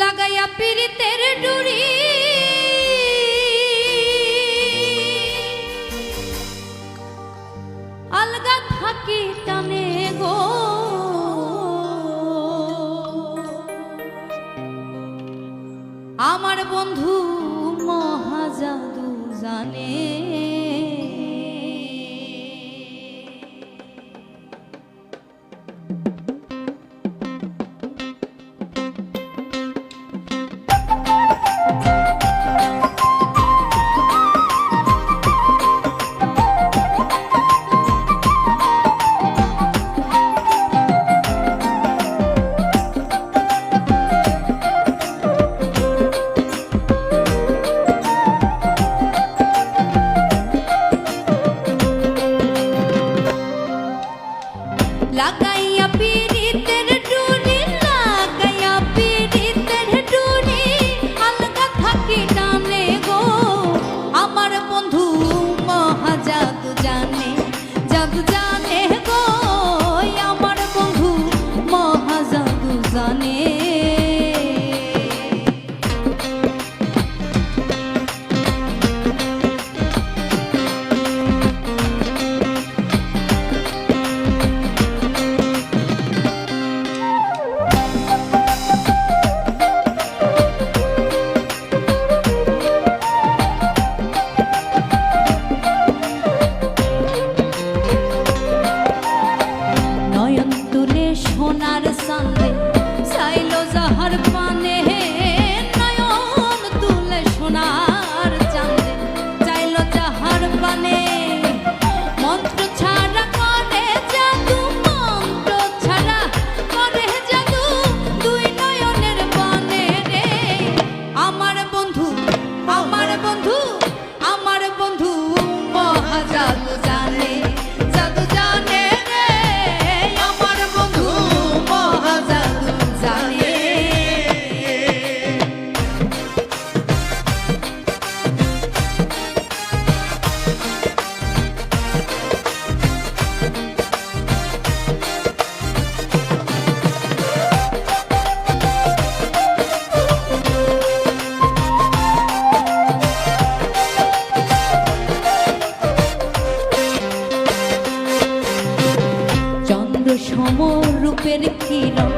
লাগাইয়া পীড়িতের ডুরি আলগা থাকি টানে গো, আমার বন্ধু মহাজাদু জানে। লাগাইয়া পীড়িতের ডুরি, লাগাইয়া পীড়িতের ডুরি আলগা থাকি টানে গো, আমার বন্ধু মহাজাদু জানে, জাদু জানে গো, আমার বন্ধু মহাজাদু জানে। সোনার সামনে চাইলো যাহার পানে, নয়ন তুলে সোনার চাঁদে চাইলো যাহার পানে, মন্ত্র ছাড়া করে জাদু, মন্ত্র ছাড়া করে জাদু, দুই নয়নের পানে রে, আমার বন্ধু আমার বন্ধু আমার বন্ধু মহাজাদু জানে, জাদু জানে রে, আমার বন্ধু মহাজাদু জানে। চন্দ্র সম রূপের কিরণ